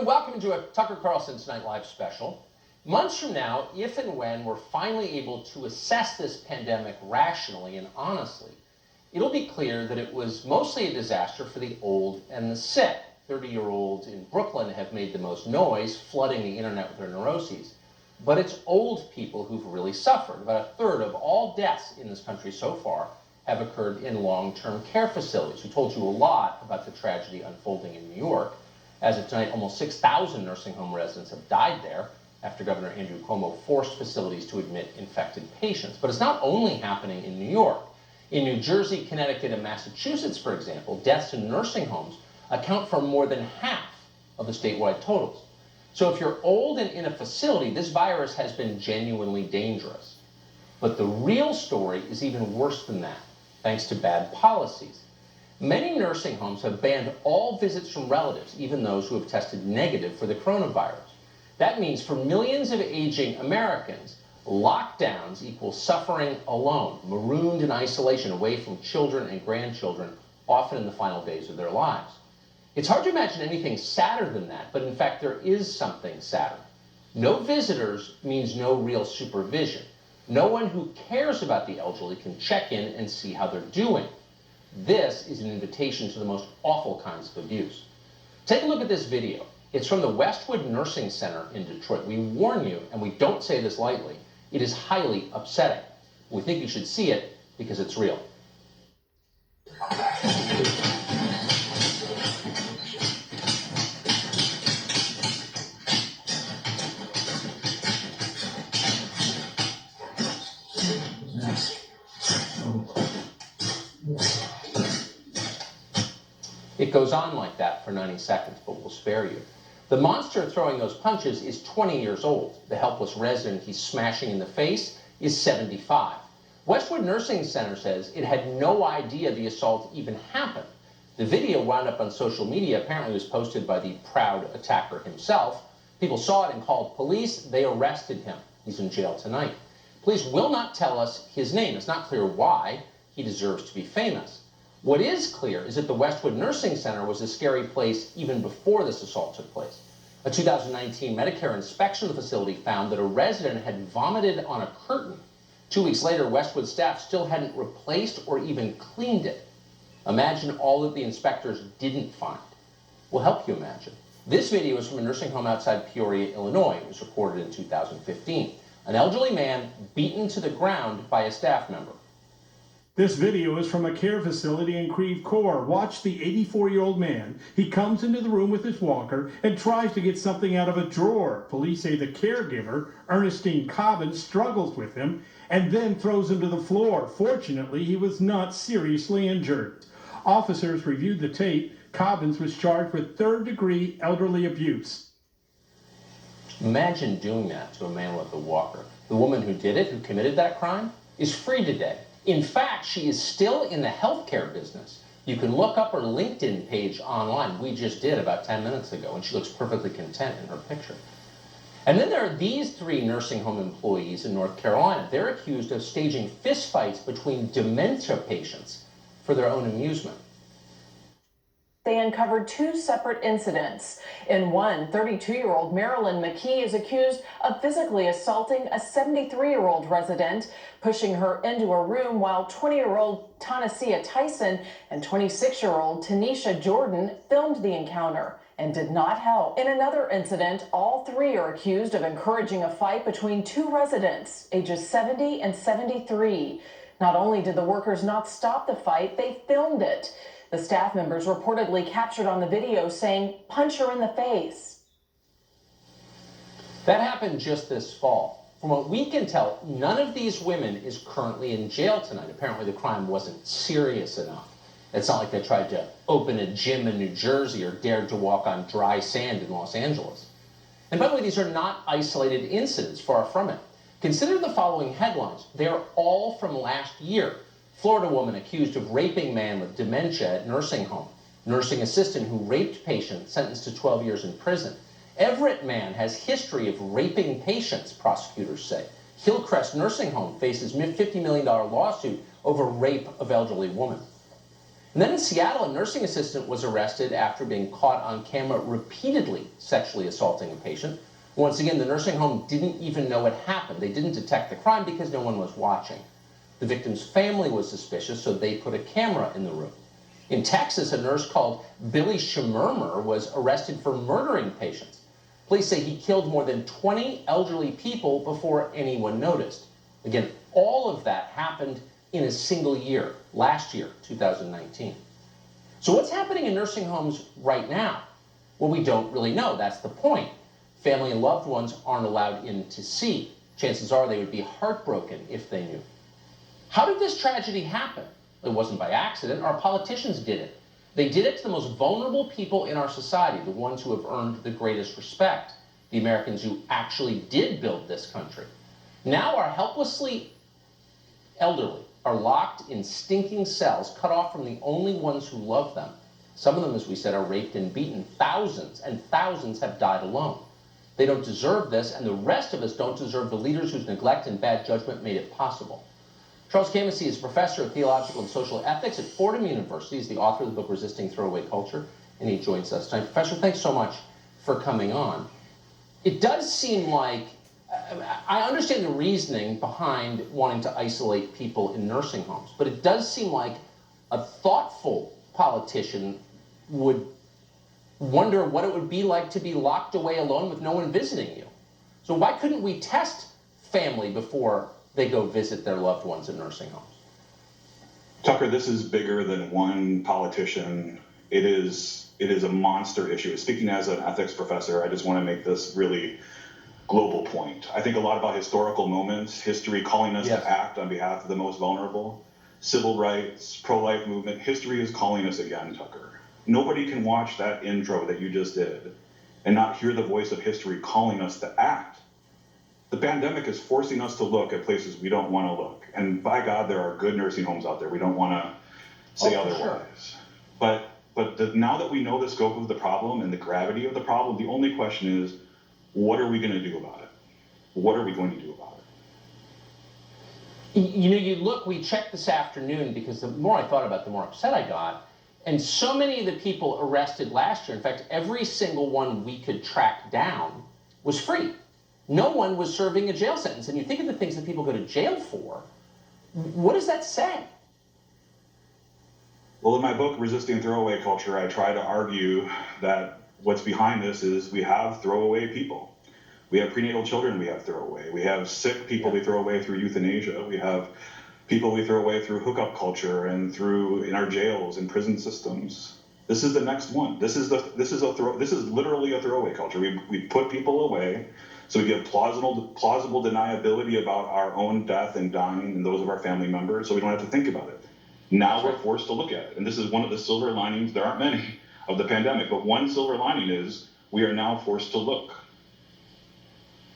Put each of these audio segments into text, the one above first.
welcome to a Tucker Carlson Tonight Live special. Months from now, if and when we're finally able to assess this pandemic rationally and honestly, it'll be clear that it was mostly a disaster for the old and the sick. 30-year-olds in Brooklyn have made the most noise, flooding the internet with their neuroses. But it's old people who've really suffered. About a third of all deaths in this country so far have occurred in long-term care facilities. We told you a lot about the tragedy unfolding in New York. As of tonight, almost 6,000 nursing home residents have died there after Governor Andrew Cuomo forced facilities to admit infected patients. But it's not only happening in New York. In New Jersey, Connecticut, and Massachusetts, for example, deaths in nursing homes account for more than half of the statewide totals. So if you're old and in a facility, this virus has been genuinely dangerous. But the real story is even worse than that, thanks to bad policies. Many nursing homes have banned all visits from relatives, even those who have tested negative for the coronavirus. That means for millions of aging Americans, lockdowns equal suffering alone, marooned in isolation away from children and grandchildren, often in the final days of their lives. It's hard to imagine anything sadder than that, but in fact there is something sadder. No visitors means no real supervision. No one who cares about the elderly can check in and see how they're doing. This is an invitation to the most awful kinds of abuse. Take a look at this video. It's from the Westwood Nursing Center in Detroit. We warn you, and we don't say this lightly, it is highly upsetting. We think you should see it because it's real. It goes on like that for 90 seconds, but we'll spare you. The monster throwing those punches is 20 years old. The helpless resident he's smashing in the face is 75. Westwood Nursing Center says it had no idea the assault even happened. The video wound up on social media, apparently was posted by the proud attacker himself. People saw it and called police. They arrested him. He's in jail tonight. Police will not tell us his name. It's not clear why. He deserves to be famous. What is clear is that the Westwood Nursing Center was a scary place even before this assault took place. A 2019 Medicare inspection of the facility found that a resident had vomited on a curtain. 2 weeks later, Westwood staff still hadn't replaced or even cleaned it. Imagine all that the inspectors didn't find. We'll help you imagine. This video is from a nursing home outside Peoria, Illinois. It was recorded in 2015. An elderly man beaten to the ground by a staff member. This video is from a care facility in Creve Coeur. Watch the 84-year-old man. He comes into the room with his walker and tries to get something out of a drawer. Police say the caregiver, Ernestine Cobbins, struggles with him and then throws him to the floor. Fortunately, he was not seriously injured. Officers reviewed the tape. Cobbins was charged with third-degree elderly abuse. Imagine doing that to a man with a walker. The woman who did it, who committed that crime, is free today. In fact, she is still in the healthcare business. You can look up her LinkedIn page online. We just did about 10 minutes ago, and she looks perfectly content in her picture. And then there are these 3 nursing home employees in North Carolina. They're accused of staging fistfights between dementia patients for their own amusement. They uncovered 2 separate incidents. In one, 32-year-old Marilyn McKee is accused of physically assaulting a 73-year-old resident, pushing her into a room while 20-year-old Tanasia Tyson and 26-year-old Tanisha Jordan filmed the encounter and did not help. In another incident, all 3 are accused of encouraging a fight between 2 residents, ages 70 and 73. Not only did the workers not stop the fight, they filmed it. The staff members reportedly captured on the video saying, "Punch her in the face." That happened just this fall. From what we can tell, none of these women is currently in jail tonight. Apparently the crime wasn't serious enough. It's not like they tried to open a gym in New Jersey or dared to walk on dry sand in Los Angeles. And by the way, these are not isolated incidents, far from it. Consider the following headlines. They are all from last year. Florida woman accused of raping man with dementia at nursing home. Nursing assistant who raped patient sentenced to 12 years in prison. Everett man has history of raping patients, prosecutors say. Hillcrest Nursing Home faces $50 million lawsuit over rape of elderly woman. And then in Seattle, a nursing assistant was arrested after being caught on camera repeatedly sexually assaulting a patient. Once again, the nursing home didn't even know it happened. They didn't detect the crime because no one was watching. The victim's family was suspicious, so they put a camera in the room. In Texas, a nurse called Billy Schmurmer was arrested for murdering patients. Police say he killed more than 20 elderly people before anyone noticed. Again, all of that happened in a single year, last year, 2019. So what's happening in nursing homes right now? Well, we don't really know. That's the point. Family and loved ones aren't allowed in to see. Chances are they would be heartbroken if they knew. How did this tragedy happen? It wasn't by accident. Our politicians did it. They did it to the most vulnerable people in our society, the ones who have earned the greatest respect, the Americans who actually did build this country. Now our helplessly elderly are locked in stinking cells, cut off from the only ones who love them. Some of them, as we said, are raped and beaten. Thousands and thousands have died alone. They don't deserve this, and the rest of us don't deserve the leaders whose neglect and bad judgment made it possible. Charles Camosy is professor of theological and social ethics at Fordham University. He's the author of the book Resisting Throwaway Culture, and he joins us tonight. Professor, thanks so much for coming on. It does seem like, I understand the reasoning behind wanting to isolate people in nursing homes, but it does seem like a thoughtful politician would wonder what it would be like to be locked away alone with no one visiting you. So why couldn't we test family before they go visit their loved ones in nursing homes? Tucker, this is bigger than one politician. It is a monster issue. Speaking as an ethics professor, I just want to make this really global point. I think a lot about historical moments, history calling us to act on behalf of the most vulnerable, civil rights, pro-life movement. History is calling us again, Tucker. Nobody can watch that intro that you just did and not hear the voice of history calling us to act. The pandemic is forcing us to look at places we don't want to look. And by God, there are good nursing homes out there. We don't want to say otherwise. Sure. But now that we know the scope of the problem and the gravity of the problem, the only question is, what are we going to do about it? What are we going to do about it? You know, we checked this afternoon because the more I thought about it, the more upset I got. And so many of the people arrested last year, in fact, every single one we could track down was free. No one was serving a jail sentence. And you think of the things that people go to jail for, what does that say? Well, in my book, Resisting Throwaway Culture, I try to argue that what's behind this is we have throwaway people. We have prenatal children we have throw away. We have sick people we throw away through euthanasia. We have people we throw away through hookup culture and through in our jails and prison systems. This is the next one. This is literally a throwaway culture. We put people away so we give plausible deniability about our own death and dying and those of our family members, so we don't have to think about it. Now we're forced to look at it. And this is one of the silver linings, there aren't many, of the pandemic, but one silver lining is we are now forced to look.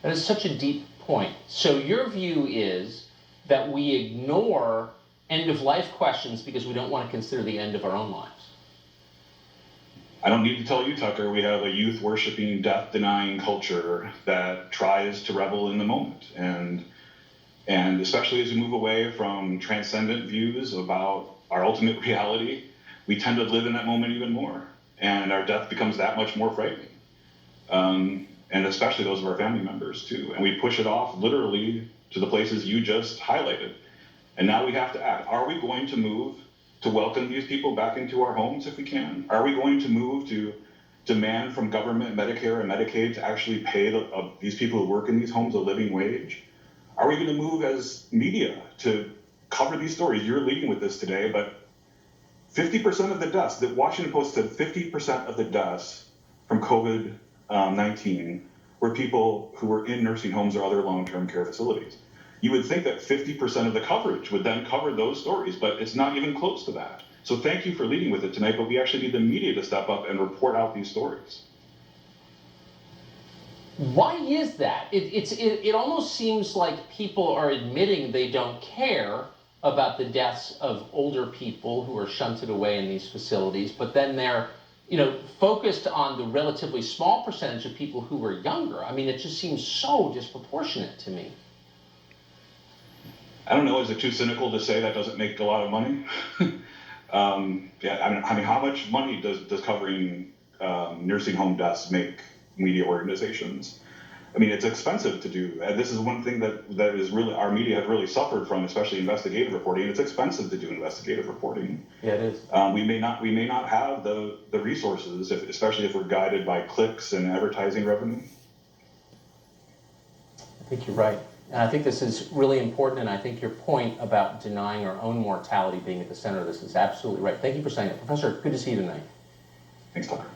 That is such a deep point. So your view is that we ignore end-of-life questions because we don't want to consider the end of our own lives. I don't need to tell you, Tucker, we have a youth-worshiping, death-denying culture that tries to revel in the moment. And especially as we move away from transcendent views about our ultimate reality, we tend to live in that moment even more. And our death becomes that much more frightening. And especially those of our family members, too. And we push it off literally to the places you just highlighted. And now we have to act. Are we going to move to welcome these people back into our homes if we can? Are we going to move to demand from government, Medicare, and Medicaid to actually pay these people who work in these homes a living wage? Are we going to move as media to cover these stories? You're leading with this today, but 50% of the deaths, the Washington Post said 50% of the deaths from COVID-19 were people who were in nursing homes or other long-term care facilities. You would think that 50% of the coverage would then cover those stories, but it's not even close to that. So thank you for leading with it tonight, but we actually need the media to step up and report out these stories. Why is that? It almost seems like people are admitting they don't care about the deaths of older people who are shunted away in these facilities, but then they're focused on the relatively small percentage of people who were younger. I mean, it just seems so disproportionate to me. I don't know, is it too cynical to say that doesn't make a lot of money? Yeah, I mean, how much money does covering nursing home deaths make media organizations? I mean, it's expensive to do. And this is one thing that is really, our media have really suffered from, especially investigative reporting. It's expensive to do investigative reporting. Yeah, it is. We may not have the resources, especially if we're guided by clicks and advertising revenue. I think you're right. And I think this is really important, and I think your point about denying our own mortality being at the center of this is absolutely right. Thank you for saying that. Professor, good to see you tonight. Thanks, Tucker.